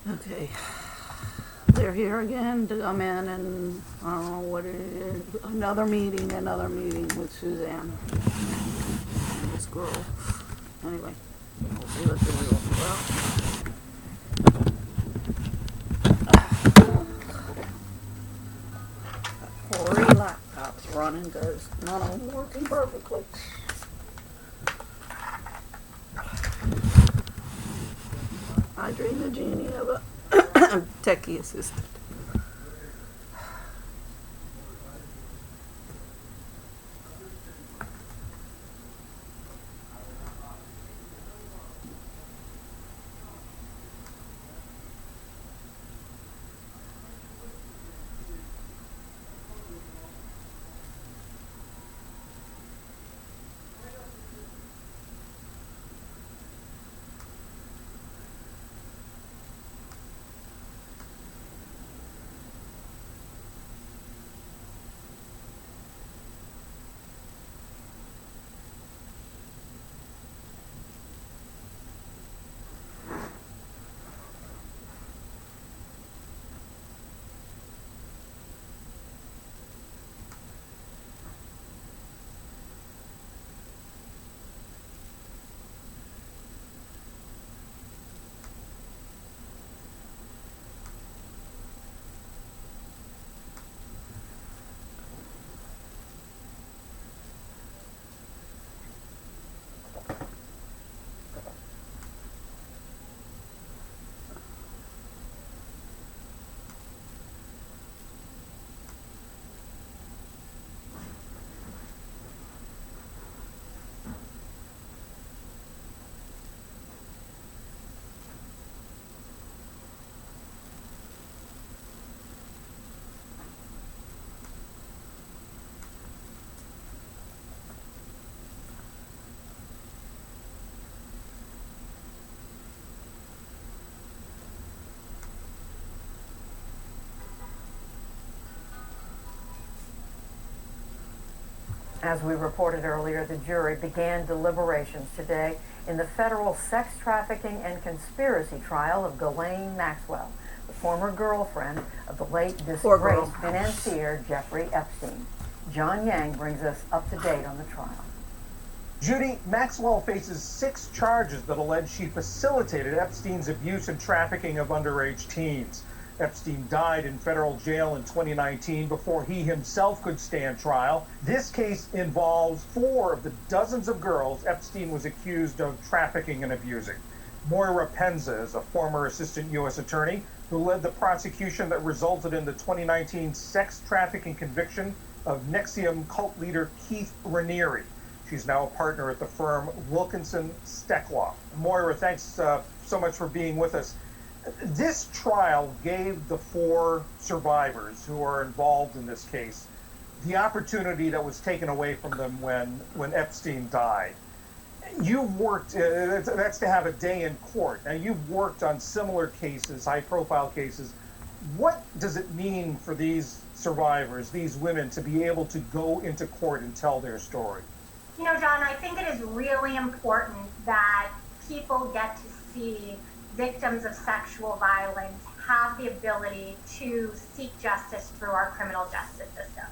Okay. They're here again to come in and I don't know what it is. Another meeting with Suzanne. And this girl. Anyway, we'll see what they're about. 3 laptops running because none of them working perfectly. I dream the genie of a techie assistant. As we reported earlier, the jury began deliberations today in the federal sex trafficking and conspiracy trial of Ghislaine Maxwell, the former girlfriend of the late disgraced financier Jeffrey Epstein. John Yang brings us up to date on the trial. Judy, Maxwell faces 6 charges that allege she facilitated Epstein's abuse and trafficking of underage teens. Epstein died in federal jail in 2019 before he himself could stand trial. This case involves 4 of the dozens of girls Epstein was accused of trafficking and abusing. Moira Penza is a former assistant U.S. attorney who led the prosecution that resulted in the 2019 sex trafficking conviction of NXIVM cult leader Keith Raniere. She's now a partner at the firm Wilkinson Steckloff. Moira, thanks so much for being with us. This trial gave the 4 survivors who are involved in this case the opportunity that was taken away from them when Epstein died. You've worked, that's to have a day in court. Now, you've worked on similar cases, high-profile cases. What does it mean for these survivors, these women, to be able to go into court and tell their story? You know, John, I think it is really important that people get to see victims of sexual violence have the ability to seek justice through our criminal justice system.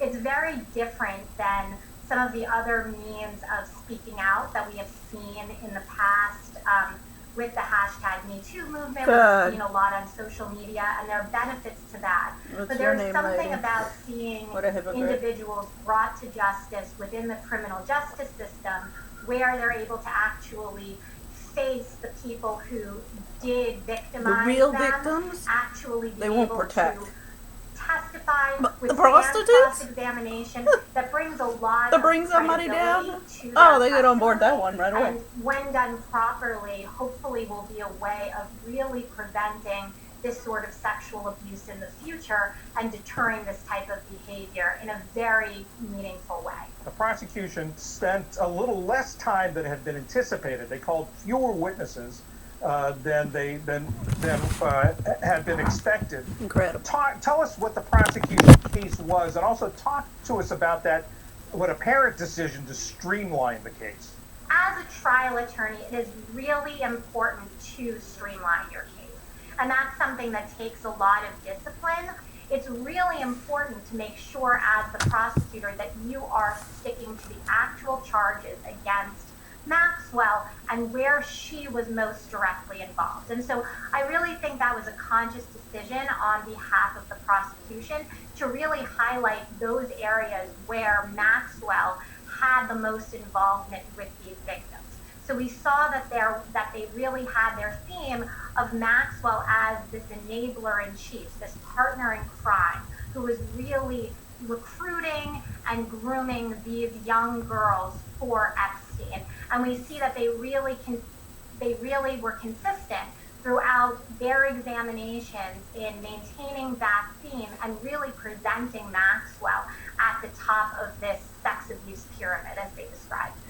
It's very different than some of the other means of speaking out that we have seen in the past with the hashtag #MeToo movement. We've seen a lot on social media, and there are benefits to that. But there's something about seeing individuals brought to justice within the criminal justice system where they're able to actually face the people who did victimize the real them, victims, actually be they won't able protect. to testify with the prostitutes cross-examination that brings a lot that brings somebody down. Oh, they get on board that one right away. And when done properly, hopefully will be a way of really preventing this sort of sexual abuse in the future and deterring this type of behavior in a very meaningful way. The prosecution spent a little less time than had been anticipated. They called fewer witnesses than had been expected. Incredible. Tell us what the prosecution case was, and also talk to us about that, what apparent decision to streamline the case. As a trial attorney, it is really important to streamline your case. And that's something that takes a lot of discipline. It's really important to make sure as the prosecutor that you are sticking to the actual charges against Maxwell and where she was most directly involved. And so I really think that was a conscious decision on behalf of the prosecution to really highlight those areas where Maxwell had the most involvement with these victims. So we saw that they really had their theme of Maxwell as this enabler in chief, this partner in crime, who was really recruiting and grooming these young girls for Epstein. And we see that they really were consistent throughout their examinations in maintaining that theme and really presenting Maxwell at the top of this sex abuse pyramid, as they described it.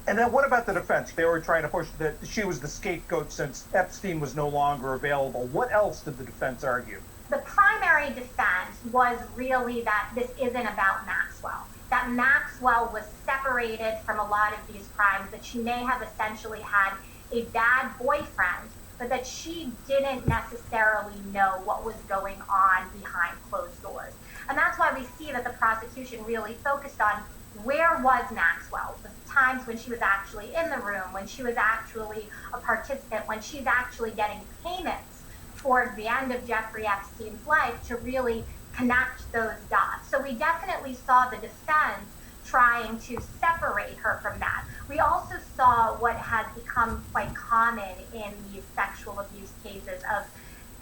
And then what about the defense? They were trying to push that she was the scapegoat since Epstein was no longer available. What else did the defense argue? The primary defense was really that this isn't about Maxwell, that Maxwell was separated from a lot of these crimes, that she may have essentially had a bad boyfriend, but that she didn't necessarily know what was going on behind closed doors. And that's why we see that the prosecution really focused on where was Maxwell, the times when she was actually in the room, when she was actually a participant, when she's actually getting payments towards the end of Jeffrey Epstein's life to really connect those dots. So we definitely saw the defense trying to separate her from that. We also saw what has become quite common in these sexual abuse cases of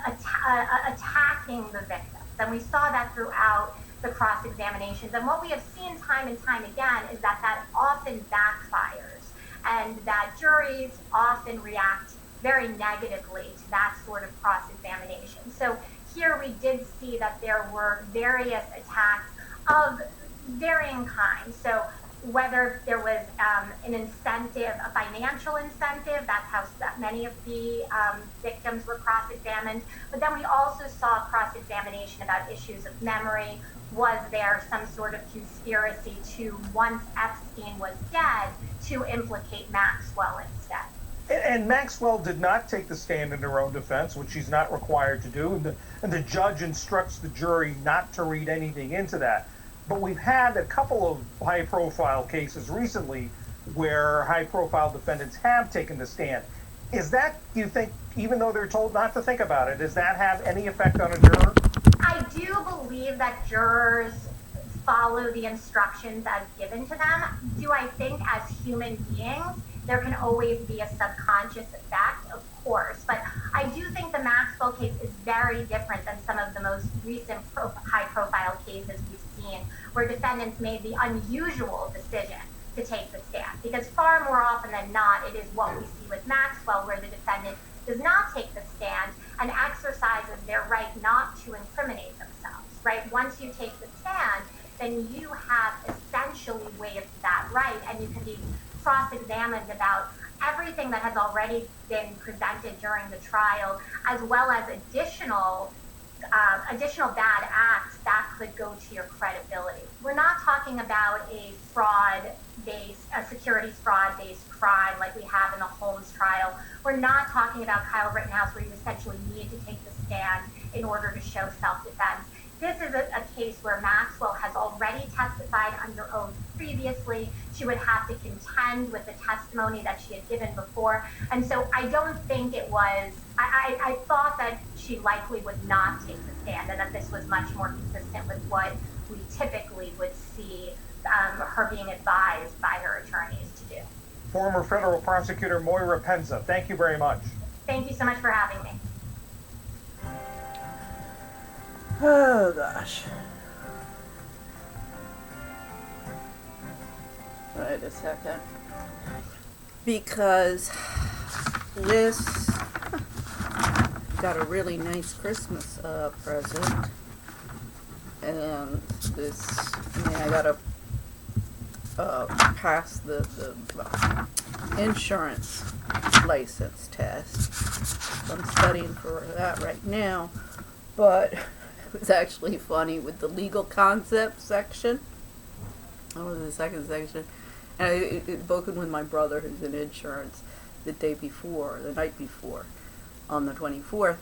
attacking the victims. And we saw that throughout the cross-examinations. And what we have seen time and time again is that that often backfires and that juries often react very negatively to that sort of cross-examination. So here we did see that there were various attacks of varying kinds. So whether there was an incentive, a financial incentive, that's how many of the victims were cross-examined. But then we also saw cross-examination about issues of memory. Was there some sort of conspiracy to, once Epstein was dead, to implicate Maxwell instead? And Maxwell did not take the stand in her own defense, which she's not required to do. And the judge instructs the jury not to read anything into that. But we've had a couple of high-profile cases recently where high-profile defendants have taken the stand. Is that, you think, even though they're told not to think about it, does that have any effect on a juror? I do believe that jurors follow the instructions as given to them. Do I think as human beings there can always be a subconscious effect? Of course. But I do think the Maxwell case is very different than some of the most recent high-profile cases we've seen where defendants made the unusual decision to take the stand. Because far more often than not, it is what we see with Maxwell, where the defendant does not take the stand and exercises their right not to incriminate themselves, right? Once you take the stand, then you have essentially waived that right, and you can be cross-examined about everything that has already been presented during the trial, as well as additional bad acts that could go to your credibility. We're not talking about a securities fraud-based crime like we have in the Holmes trial. We're not talking about Kyle Rittenhouse, where you essentially need to take the stand in order to show self-defense. This is a case where Maxwell has already testified under oath previously. She would have to contend with the testimony that she had given before. And so I don't think it was, I thought that she likely would not take the stand, and that this was much more consistent with what we typically would see her being advised by her attorneys to do. Former federal prosecutor Moira Penza, thank you very much. Thank you so much for having me. Oh, gosh. Wait a second. Because this got a really nice Christmas present. And this, I gotta pass the insurance license test. I'm studying for that right now. But it was actually funny with the legal concept section. That was the second section. And I'd spoken with my brother, who's in insurance, the night before, on the 24th.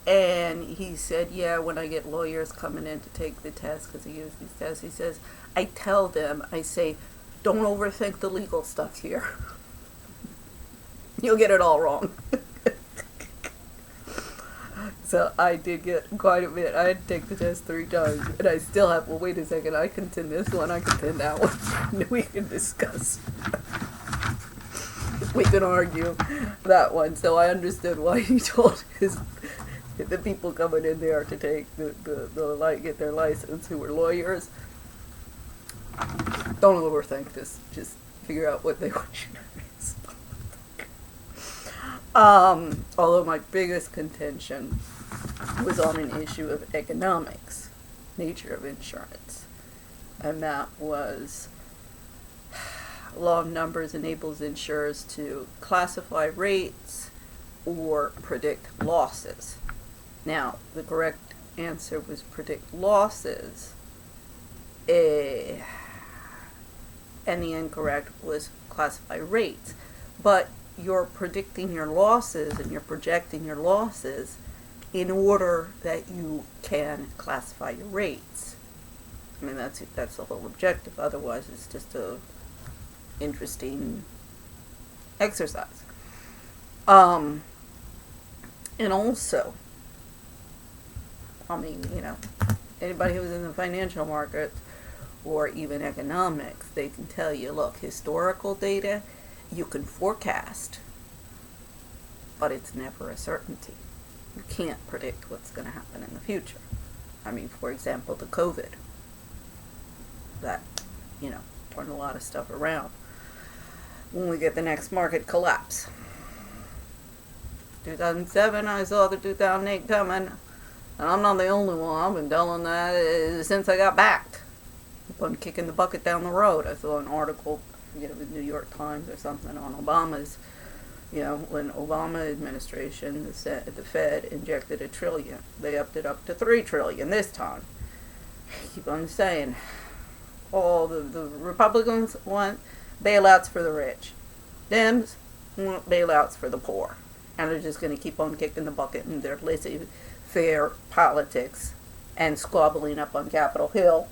And he said, yeah, when I get lawyers coming in to take the test, because he used these tests, he says, I tell them, I say, don't overthink the legal stuff here. You'll get it all wrong. So I did get quite a bit. I had to take the test 3 times, and I still have, well, wait a second, I contend this one, I contend that one. We can discuss. We can argue that one. So I understood why he told the people coming in there to take get their license who were lawyers. Don't overthink this. Just figure out what they want you to do. Although my biggest contention was on an issue of economics, nature of insurance. And that was law of numbers enables insurers to classify rates or predict losses. Now, the correct answer was predict losses, and the incorrect was classify rates. But you're predicting your losses and you're projecting your losses in order that you can classify your rates. I mean, that's the whole objective. Otherwise, it's just a interesting exercise. And also, I mean, anybody who's in the financial market or even economics, they can tell you, look, historical data, you can forecast, but it's never a certainty. You can't predict what's going to happen in the future. I mean, for example, the COVID. That, turned a lot of stuff around. When we get the next market collapse. 2007, I saw the 2008 coming. And I'm not the only one. I've been telling that since I got backed. I'm kicking the bucket down the road. I saw an article, I forget if it was New York Times or something, on Obama's, when Obama administration, the Fed injected $1 trillion. They upped it up to $3 trillion this time. I keep on saying, all the Republicans want bailouts for the rich. Dems want bailouts for the poor. And they're just going to keep on kicking the bucket in their laissez-faire politics and squabbling up on Capitol Hill.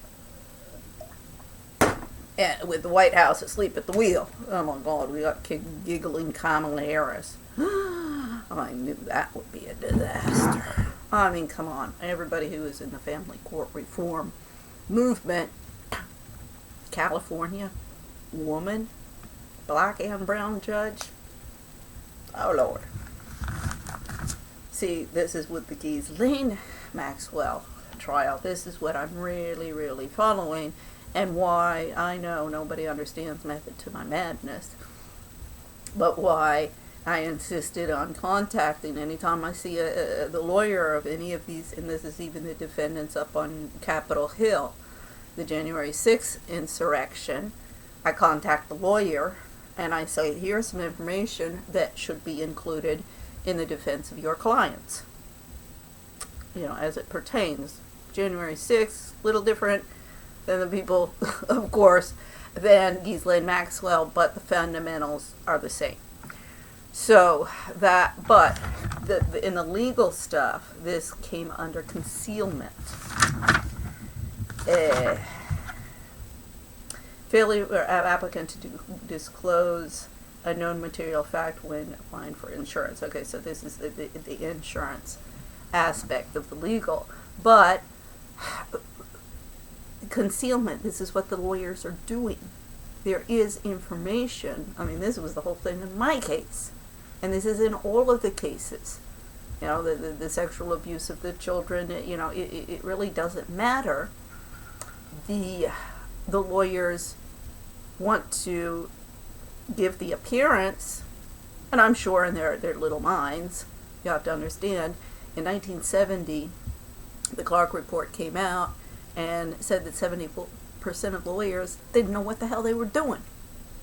And with the White House asleep at the wheel. Oh my God, we got giggling Kamala Harris. I knew that would be a disaster. I mean, come on. Everybody who is in the family court reform movement, California, woman, black and brown judge. Oh Lord. See, this is with the Ghislaine Maxwell trial. This is what I'm really, really following. And why I know nobody understands method to my madness, but why I insisted on contacting anytime I see the lawyer of any of these, and this is even the defendants up on Capitol Hill, the January 6th insurrection. I contact the lawyer and I say, here's some information that should be included in the defense of your clients, as it pertains. January 6th, little different than the people, of course, than Ghislaine Maxwell, but the fundamentals are the same. So but in the legal stuff, this came under concealment. Failure of applicant to disclose a known material fact when applying for insurance. Okay, so this is the insurance aspect of the legal, but concealment, this is what the lawyers are doing. There is information. I mean, this was the whole thing in my case, and this is in all of the cases. The sexual abuse of the children, it really doesn't matter. The lawyers want to give the appearance, and I'm sure in their little minds, you have to understand, in 1970, the Clark Report came out and said that 70% of lawyers didn't know what the hell they were doing.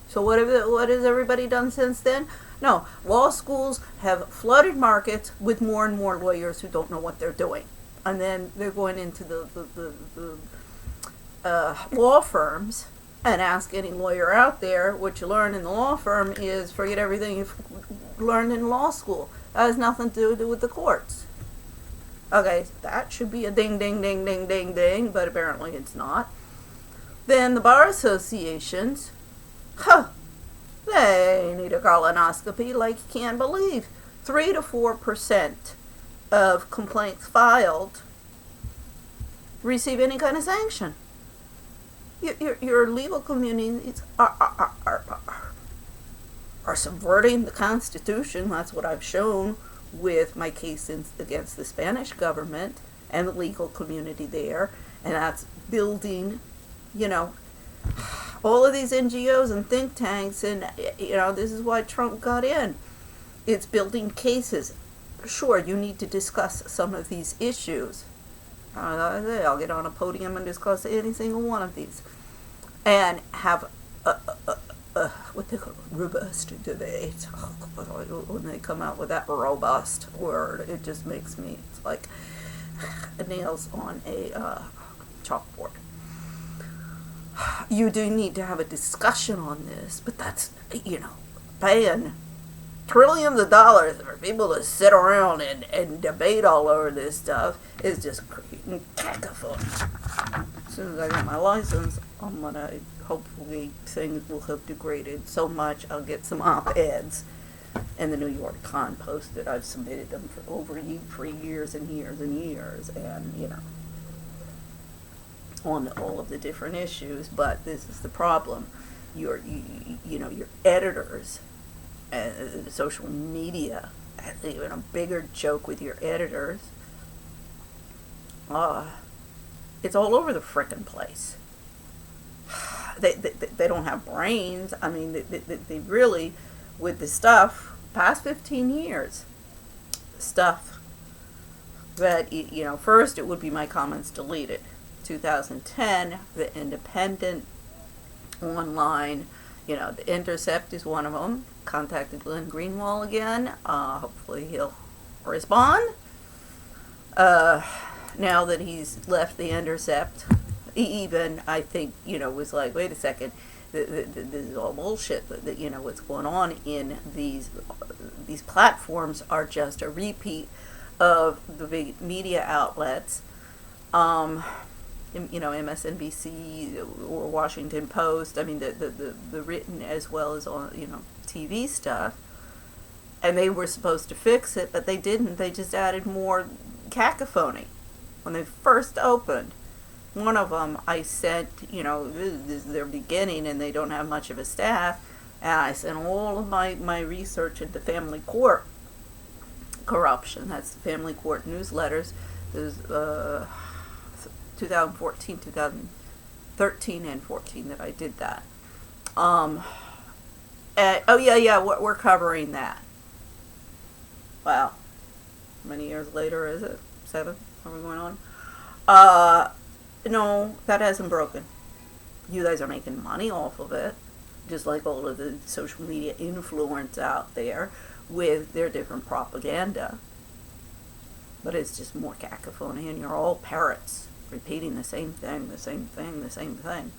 So what has everybody done since then? No, law schools have flooded markets with more and more lawyers who don't know what they're doing. And then they're going into the law firms and ask any lawyer out there, what you learn in the law firm is forget everything you've learned in law school. That has nothing to do with the courts. Okay, so that should be a ding, ding, ding, ding, ding, ding, but apparently it's not. Then the bar associations, they need a colonoscopy like you can't believe. 3 to 4% of complaints filed receive any kind of sanction. Your legal communities are subverting the Constitution. That's what I've shown with my case against the Spanish government and the legal community there. And that's building, all of these NGOs and think tanks. And, this is why Trump got in. It's building cases. Sure, you need to discuss some of these issues. I'll get on a podium and discuss any single one of these. And have what they call robust debate. Oh, God, when they come out with that robust word, it just makes me, it's like nails on a chalkboard. You do need to have a discussion on this, but that's, paying trillions of dollars for people to sit around and debate all over this stuff is just creating cacophony. As soon as I get my license, I'm gonna, hopefully things will have degraded so much I'll get some op-eds in the New York Con posted. I've submitted them for years and years and years, and on all of the different issues. But this is the problem: your editors, social media, even a bigger joke with your editors. It's all over the frickin' place. They don't have brains. I mean, they really, with the stuff, past 15 years, stuff that, first it would be my comments deleted. 2010, The Independent, online, The Intercept is one of them. Contacted Glenn Greenwald again. Hopefully he'll respond. Now that he's left The Intercept, even, I think, was like, wait a second, this is all bullshit. That what's going on in these platforms are just a repeat of the big media outlets, MSNBC or Washington Post. I mean, the written as well as on, TV stuff. And they were supposed to fix it, but they didn't. They just added more cacophony. When they first opened, one of them I sent, this is their beginning and they don't have much of a staff, and I sent all of my research into family court corruption. That's the family court newsletters. There's 2014, 2013 and 14 that I did that. We're covering that. Wow. How many years later is it? 7? Are we going on? No, that hasn't broken. You guys are making money off of it, just like all of the social media influence out there with their different propaganda. But it's just more cacophony, and you're all parrots repeating the same thing, the same thing, the same thing.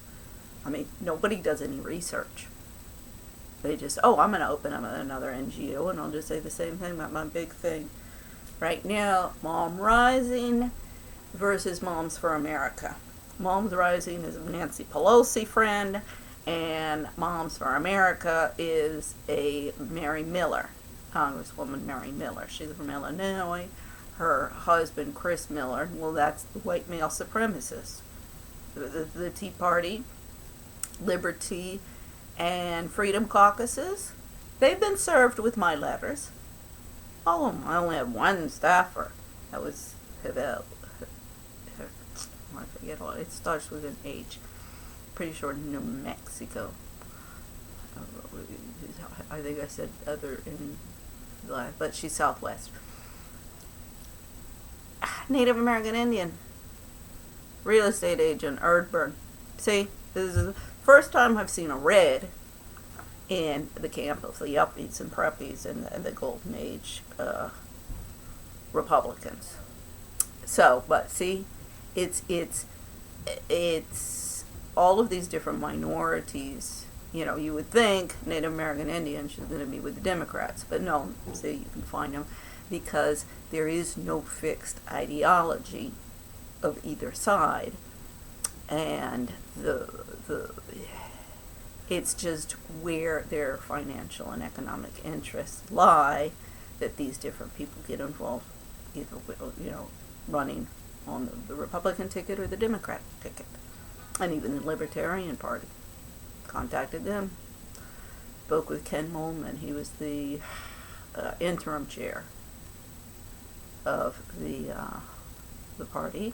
I mean, nobody does any research. They just, I'm going to open up another NGO and I'll just say the same thing about my big thing. Right now, Mom Rising versus Moms for America. Moms Rising is a Nancy Pelosi friend, and Moms for America is a Mary Miller, Congresswoman Mary Miller. She's from Illinois. Her husband, Chris Miller, well, that's the white male supremacist. The Tea Party, Liberty, and Freedom Caucuses, they've been served with my letters. All of them. I only had one staffer. That was I forget what it starts with an H. Pretty sure New Mexico. I think I said other in life, but she's Southwest. Native American Indian. Real estate agent, Erdburn. See, this is the first time I've seen a red in the camp of the yuppies and preppies and the Golden Age Republicans. So, but see, it's all of these different minorities. You would think Native American Indians is going to be with the Democrats, but no. See, you can find them. because there is no fixed ideology of either side, and it's just where their financial and economic interests lie that these different people get involved, either running on the Republican ticket or the Democratic ticket. And even the Libertarian Party contacted them. Spoke with Ken Mollman. He was the interim chair of the party,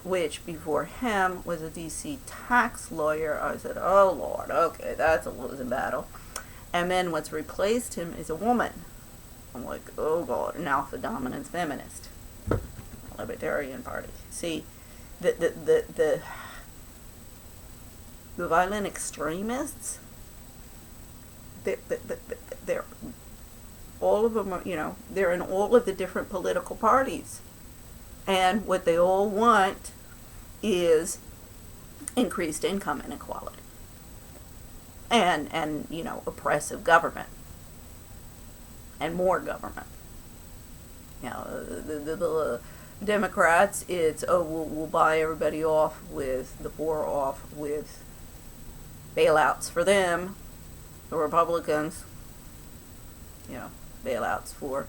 which before him was a DC tax lawyer. I said, oh Lord, okay, that's a losing battle. And then what's replaced him is a woman. I'm like, oh God, an alpha dominance feminist. Libertarian Party. See, the violent extremists, they're all of them are, they're in all of the different political parties. And what they all want is increased income inequality. And oppressive government. And more government. The Democrats, it's, we'll buy everybody off with, the poor off with bailouts for them. The Republicans, bailouts for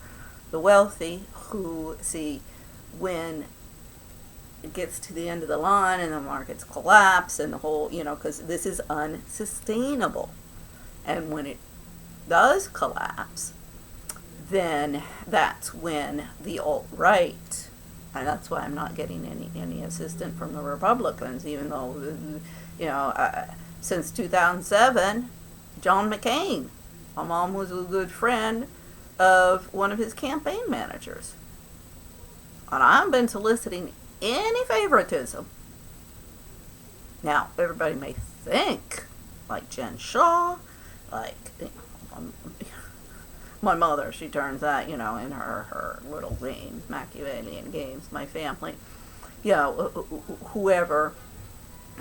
the wealthy, who see when it gets to the end of the line and the markets collapse and the whole, because this is unsustainable. And when it does collapse, then that's when the alt-right, and that's why I'm not getting any assistance from the Republicans, even though, since 2007, John McCain, my mom was a good friend of one of his campaign managers. And I haven't been soliciting any favoritism. Now, everybody may think, like Jen Shaw, like, my mother, she turns out, in her little games, Machiavellian games, my family, whoever,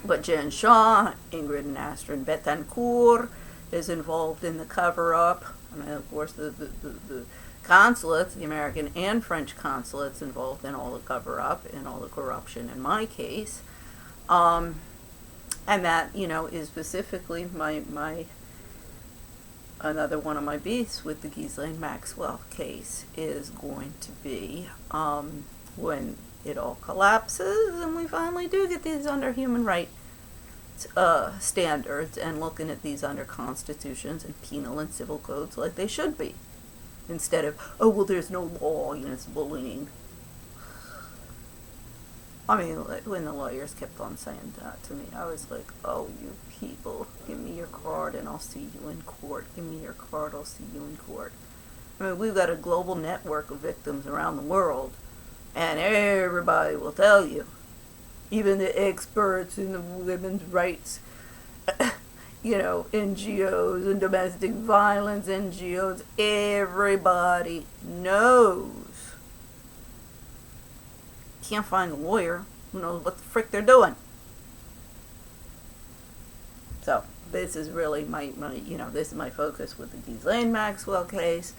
but Jen Shaw, Ingrid and Astrid Betancourt is involved in the cover-up. I mean, of course, the consulates, the American and French consulates, involved in all the cover-up and all the corruption in my case. And that, is specifically my another one of my beefs with the Ghislaine Maxwell case is going to be when it all collapses and we finally do get these under human rights standards and looking at these under constitutions and penal and civil codes like they should be, instead of, oh, well, there's no law against bullying. I mean, when the lawyers kept on saying that to me, I was like, oh, you people, give me your card and I'll see you in court. Give me your card, I'll see you in court. I mean, we've got a global network of victims around the world, and everybody will tell you, even the experts in the women's rights, NGOs and domestic violence NGOs, everybody knows. Can't find a lawyer who knows what the frick they're doing. So this is really my this is my focus with the Ghislaine Maxwell case,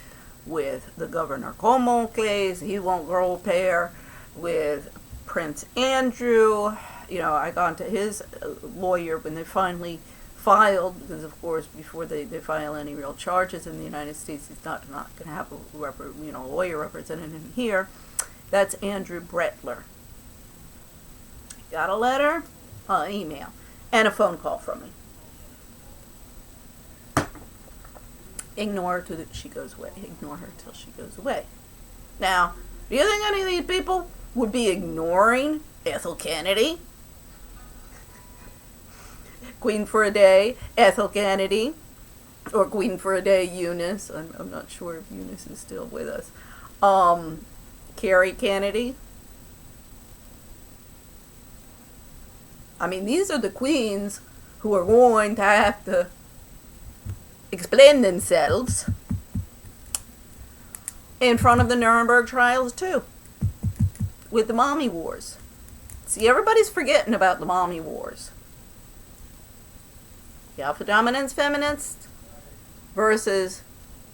with the Governor Cuomo case. He won't grow a pair. With Prince Andrew, I got to his lawyer when they finally filed, because of course before they file any real charges in the United States, he's not going to have a lawyer representing him here. That's Andrew Brettler. Got a letter, email, and a phone call from me. Ignore her till she goes away. Ignore her till she goes away. Now, do you think any of these people would be ignoring Ethel Kennedy? Queen for a Day, Ethel Kennedy, or Queen for a Day, Eunice. I'm not sure if Eunice is still with us. Carrie Kennedy. I mean, these are the queens who are going to have to explain themselves in front of the Nuremberg trials too, with the mommy wars. See, everybody's forgetting about the mommy wars. The alpha dominance feminists versus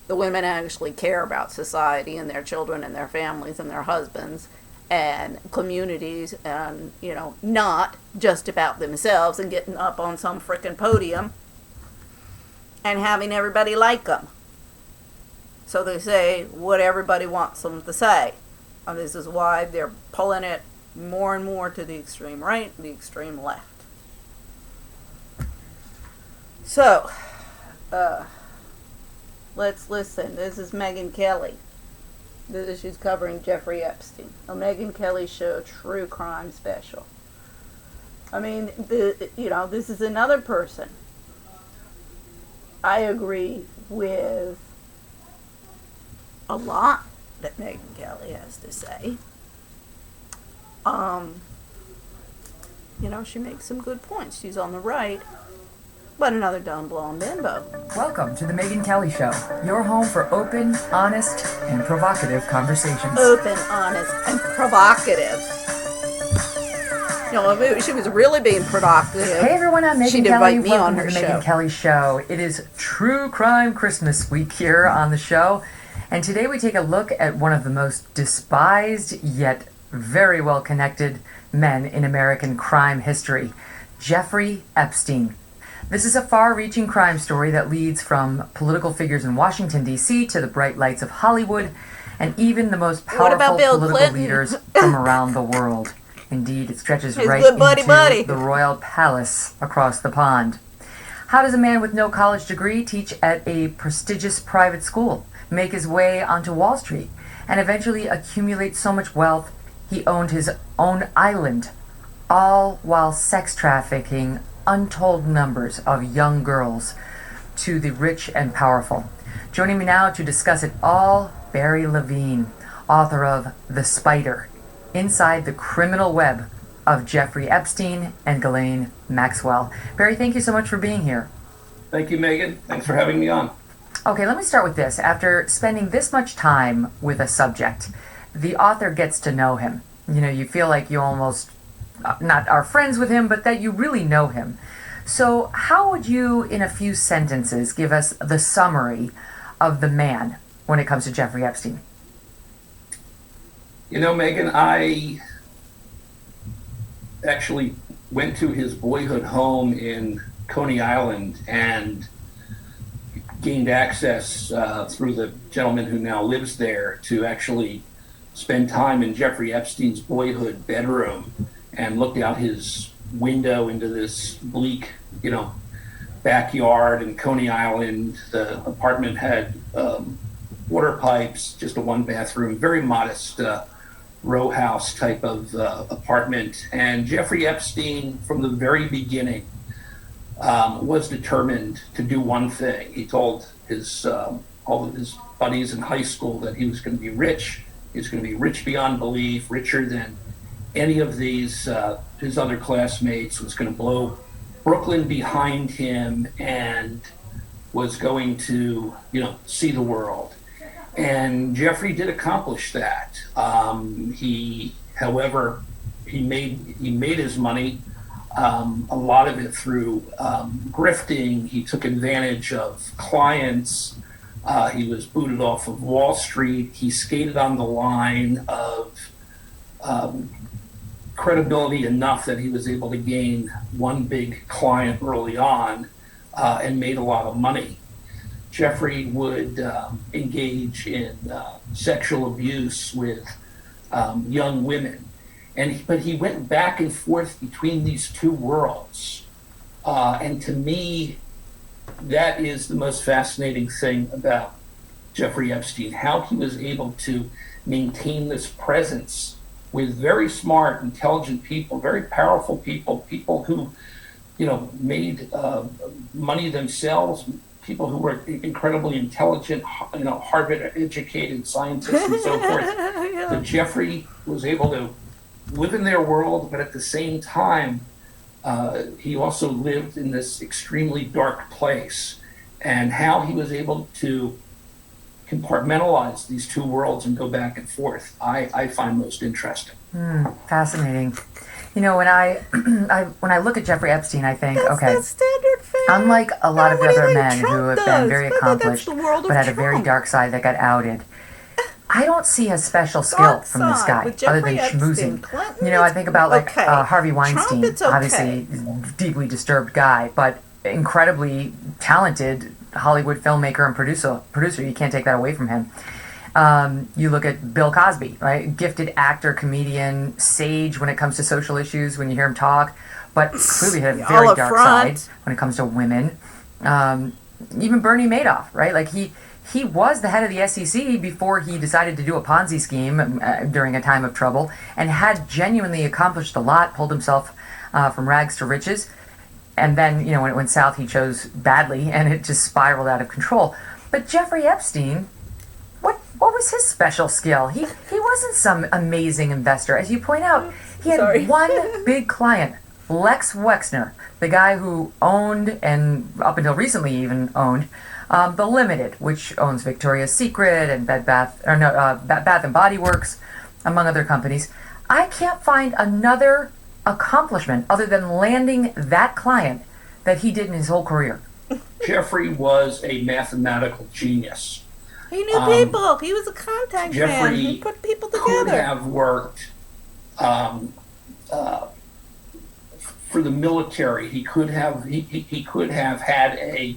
The women actually care about society and their children and their families and their husbands and communities, and, you know, not just about themselves and getting up on some frickin' podium and having everybody like them. So they say what everybody wants them to say. And this is why they're pulling it more and more to the extreme right, the extreme left. So, let's listen. This is Megyn Kelly. She's covering Jeffrey Epstein. A Megyn Kelly Show true crime special. I mean, this is another person. I agree with a lot that Megyn Kelly has to say. She makes some good points. She's on the right, but another dumb blonde bimbo. Welcome to the Megyn Kelly Show, your home for open, honest, and provocative conversations. Open, honest, and provocative. If she was really being provocative, hey everyone, I'm Megyn she'd Kelly. invite me on Welcome her to the show. Megyn Kelly Show. It is True Crime Christmas week here on the show, and today we take a look at one of the most despised yet very well connected men in American crime history, Jeffrey Epstein. This is a far-reaching crime story that leads from political figures in Washington, D.C. to the bright lights of Hollywood and even the most powerful political leaders from around the world. Indeed, it stretches right into the royal palace across the pond. How does a man with no college degree teach at a prestigious private school, make his way onto Wall Street, and eventually accumulate so much wealth he owned his own island, all while sex trafficking untold numbers of young girls to the rich and powerful? Joining me now to discuss it all, Barry Levine, author of The Spider, Inside the Criminal Web of Jeffrey Epstein and Ghislaine Maxwell. Barry, thank you so much for being here. Thank you, Megan. Thanks for having me on. Okay, let me start with this. After spending this much time with a subject, the author gets to know him. You feel like you almost not are friends with him, but that you really know him. So how would you, in a few sentences, give us the summary of the man when it comes to Jeffrey Epstein? Megan, I actually went to his boyhood home in Coney Island and gained access through the gentleman who now lives there to actually spend time in Jeffrey Epstein's boyhood bedroom and looked out his window into this bleak, backyard in Coney Island. The apartment had water pipes, just a one bathroom, very modest row house type of apartment. And Jeffrey Epstein, from the very beginning, was determined to do one thing. He told his all of his buddies in high school that he was going to be rich. He was going to be rich beyond belief, richer than any of these his other classmates, was going to blow Brooklyn behind him and was going to, see the world. And Jeffrey did accomplish that. However, he made his money, a lot of it through grifting. He took advantage of clients. He was booted off of Wall Street. He skated on the line of credibility enough that he was able to gain one big client early on and made a lot of money. Jeffrey would engage in sexual abuse with young women, but he went back and forth between these two worlds. And to me, that is the most fascinating thing about Jeffrey Epstein, how he was able to maintain this presence with very smart, intelligent people, very powerful people who, made money themselves, people who were incredibly intelligent, Harvard-educated scientists and so forth. Yeah. But Jeffrey was able to live in their world, but at the same time, he also lived in this extremely dark place. And how he was able to compartmentalize these two worlds and go back and forth, I find most interesting. Fascinating. You know, when when I look at Jeffrey Epstein, I think, That's okay, the standard fare. unlike a lot of the What do you other think men who Trump have been does? very That's accomplished, the world of but had a very Trump. dark side that got outed, I don't see a special skill Dark from this side guy with other Jeffrey than Epstein. schmoozing. Clinton, You know, I think about like okay. Harvey Weinstein, Trump, it's okay. obviously deeply disturbed guy, but incredibly talented Hollywood filmmaker and producer. You can't take that away from him. You look at Bill Cosby, right? Gifted actor, comedian, sage when it comes to social issues when you hear him talk, but clearly had a very All up dark front. side when it comes to women. Even Bernie Madoff, right? Like he was the head of the SEC before he decided to do a Ponzi scheme during a time of trouble, and had genuinely accomplished a lot, pulled himself from rags to riches. And then, you know, when it went south, he chose badly, and it just spiraled out of control. But Jeffrey Epstein, what was his special skill? He wasn't some amazing investor. As you point out, he had one big client, Lex Wexner, the guy who owned, and up until recently even owned, The Limited, which owns Victoria's Secret and Bath and Body Works, among other companies. I can't find another accomplishment other than landing that client that he did in his whole career. Jeffrey was a mathematical genius. He knew people. He was a contact man. Jeffrey He put people could together. have worked for the military. He could have had a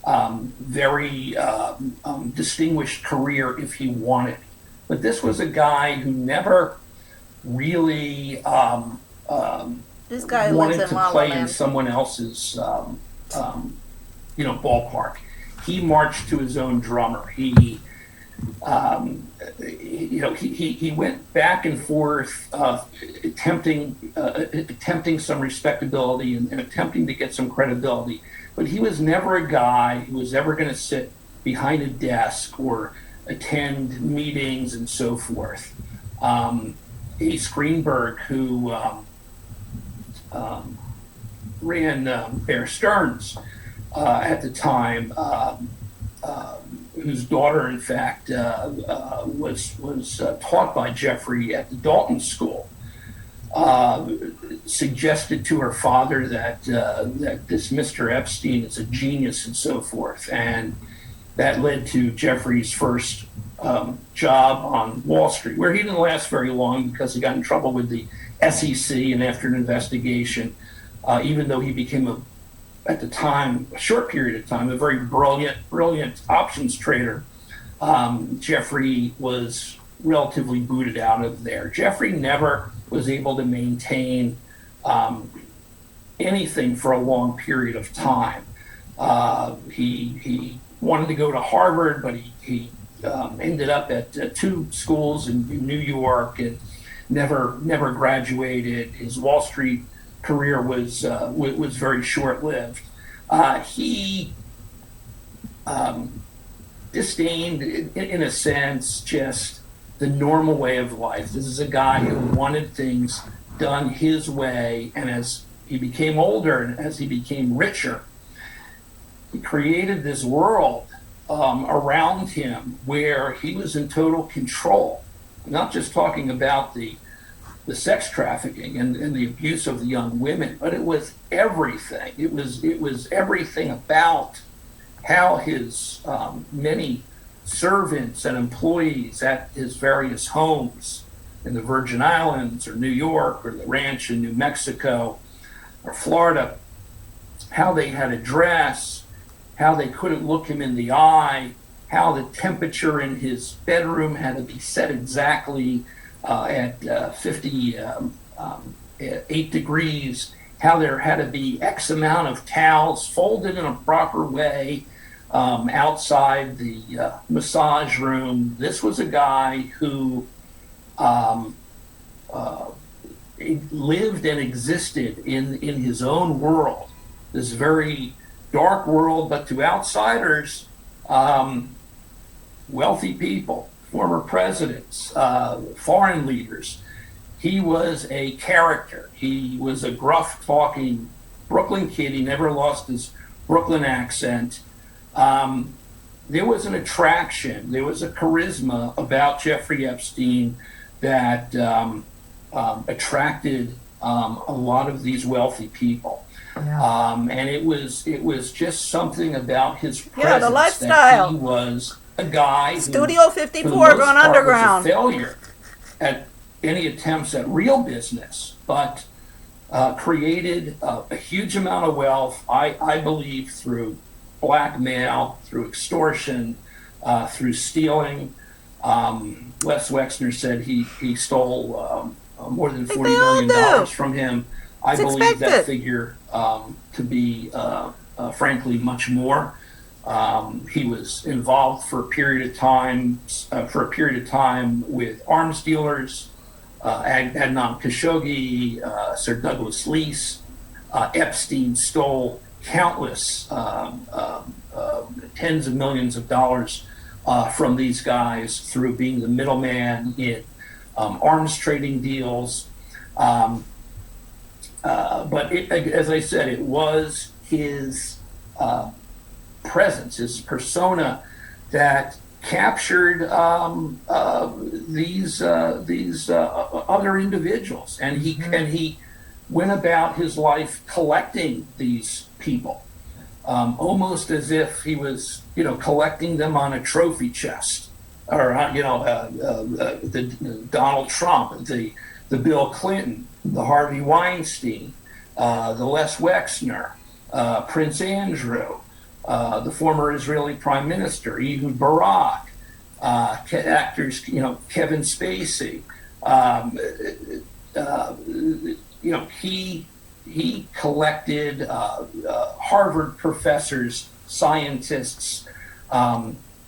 very distinguished career if he wanted. But this was a guy who never really This guy wanted lives to in La La play in Land. someone else's ballpark. He marched to his own drummer. He went back and forth, attempting some respectability and attempting to get some credibility. But he was never a guy who was ever going to sit behind a desk or attend meetings and so forth. Ace Greenberg, who ran Bear Stearns at the time, whose daughter, in fact, was taught by Jeffrey at the Dalton School, suggested to her father that this Mr. Epstein is a genius and so forth, and that led to Jeffrey's first job on Wall Street, where he didn't last very long because he got in trouble with the SEC, and after an investigation, even though he became at the time, a short period of time, a very brilliant options trader, Jeffrey was relatively booted out of there. Jeffrey never was able to maintain anything for a long period of time. He wanted to go to Harvard, but he ended up at two schools in New York and never graduated. His Wall Street career was very short-lived. He disdained, in a sense, just the normal way of life. This is a guy who wanted things done his way, and as he became older and as he became richer, he created this world around him where he was in total control. I'm not just talking about the sex trafficking and the abuse of the young women, but it was everything. It was everything about how his many servants and employees at his various homes in the Virgin Islands or New York or the ranch in New Mexico or Florida, how they had to dress, how they couldn't look him in the eye, how the temperature in his bedroom had to be set exactly at 58 degrees, how there had to be X amount of towels folded in a proper way outside the massage room. This was a guy who lived and existed in his own world, this very dark world, but to outsiders, wealthy people, former presidents, foreign leaders. He was a character. He was a gruff-talking Brooklyn kid. He never lost his Brooklyn accent. There was an attraction, there was a charisma about Jeffrey Epstein that attracted a lot of these wealthy people. Yeah. And it was just something about his presence Yeah, the lifestyle. that he was a guy Studio who, 54 for the most going part, underground. was a failure at any attempts at real business, but created a huge amount of wealth, I believe, through blackmail, through extortion, through stealing. Les Wexner said he stole more than $40 million from him. I believe that figure to be, frankly, much more. He was involved for a period of time with arms dealers, Adnan Khashoggi, Sir Douglas Leese. Epstein stole countless tens of millions of dollars from these guys through being the middleman in arms trading deals. But as I said, it was his presence, his persona, that captured these other individuals, and he went about his life collecting these people, almost as if he was, collecting them on a trophy chest, or the Donald Trump, the Bill Clinton, the Harvey Weinstein, the Les Wexner, Prince Andrew, the former Israeli Prime Minister, Ehud Barak, actors, Kevin Spacey. He collected Harvard professors, scientists,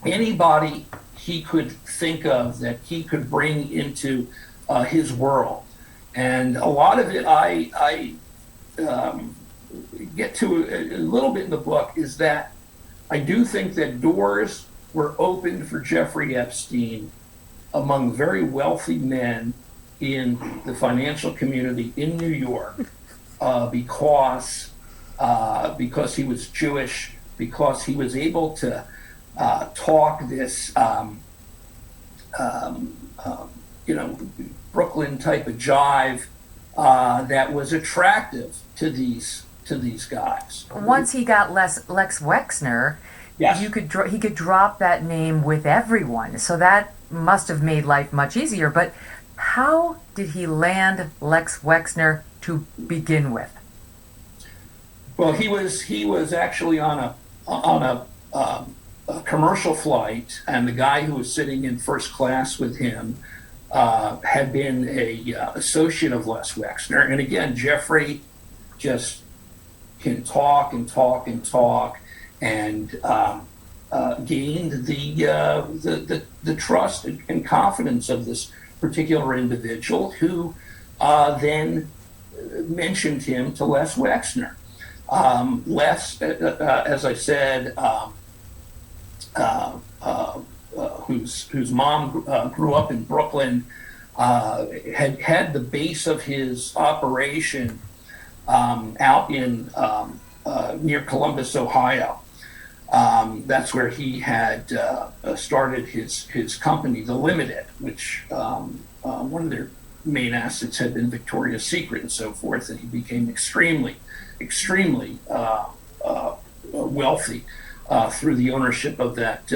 anybody he could think of that he could bring into his world. And a lot of it I get to a little bit in the book is that I do think that doors were opened for Jeffrey Epstein among very wealthy men in the financial community in New York because he was Jewish, because he was able to talk this Brooklyn type of jive that was attractive to these guys. Once he got Lex Wexner, yes, he could drop that name with everyone. So that must have made life much easier. But how did he land Lex Wexner to begin with? Well, he was actually on a commercial flight, and the guy who was sitting in first class with him had been a associate of Les Wexner. And again, Jeffrey just can talk and talk and talk, and gained the trust and confidence of this particular individual, who then mentioned him to Les Wexner. Les, as I said, whose mom grew up in Brooklyn, had the base of his operation out in near Columbus, Ohio. That's where he had started his company, The Limited, which one of their main assets had been Victoria's Secret and so forth, and he became extremely wealthy through the ownership of that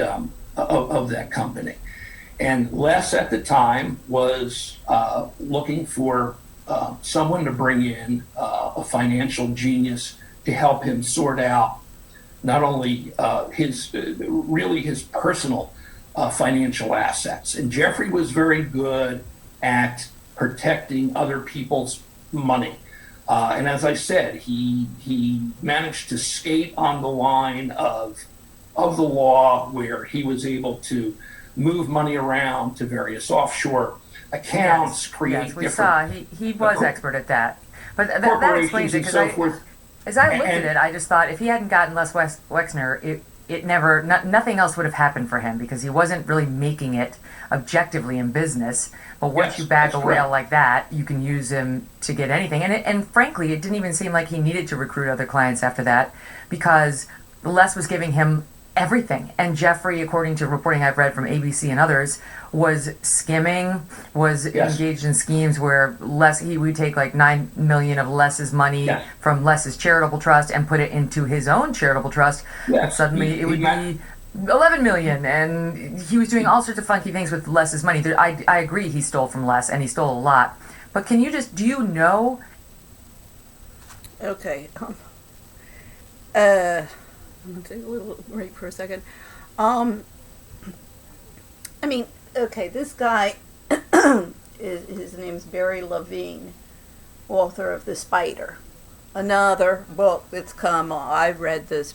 company. And Les at the time was looking for someone to bring in, a financial genius, to help him sort out not only his personal financial assets. And Jeffrey was very good at protecting other people's money. And as I said, he managed to skate on the line of the law, where he was able to move money around to various offshore accounts, create yes, we different... saw. He was expert at that. But that explains it, because as I looked at it, I just thought if he hadn't gotten Les Wexner, nothing else would have happened for him, because he wasn't really making it objectively in business. But once you bag a whale like that, you can use him to get anything. And frankly, it didn't even seem like he needed to recruit other clients after that, because Les was giving him everything. And Jeffrey, according to reporting I've read from ABC and others, was skimming, was engaged in schemes where he would take like $9 million of Les's money from Les's charitable trust and put it into his own charitable trust. And suddenly it would be 11 million, and he was doing all sorts of funky things with Les's money. I agree he stole from Les, and he stole a lot. But can you do you know? Okay. I'm gonna take a little break for a second. I mean, okay, this guy, his name's Barry Levine, author of The Spider. Another book that's I read this,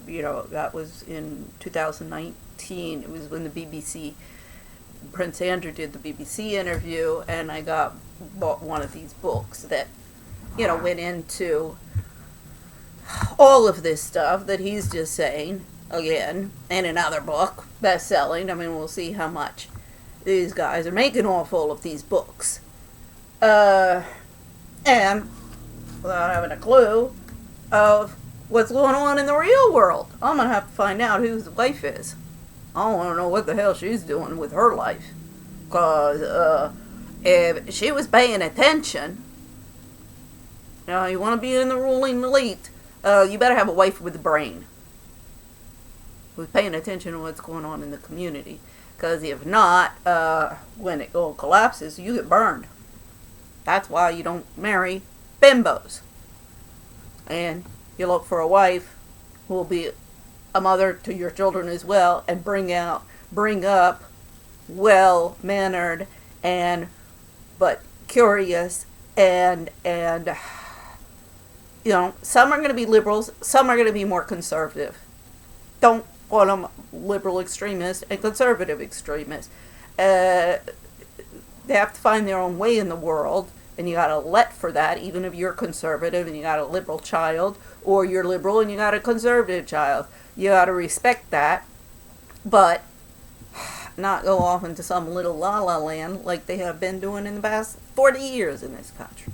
that was in 2019. It was when the BBC, Prince Andrew did the BBC interview, and I bought one of these books that, went into all of this stuff that he's just saying again, and another book, best-selling. I mean, we'll see how much these guys are making off all of these books. And without having a clue of what's going on in the real world, I'm going to have to find out who his wife is. I want to know what the hell she's doing with her life. Because if she was paying attention, you want to be in the ruling elite, you better have a wife with a brain who's paying attention to what's going on in the community. Because if not, when it all collapses, you get burned. That's why you don't marry bimbos. And you look for a wife who will be a mother to your children as well, and bring up well-mannered but curious and some are going to be liberals, some are going to be more conservative. Don't call them liberal extremists and conservative extremists. They have to find their own way in the world, and you got to let for that, even if you're conservative and you got a liberal child, or you're liberal and you got a conservative child. You got to respect that, but not go off into some little la-la land like they have been doing in the past 40 years in this country.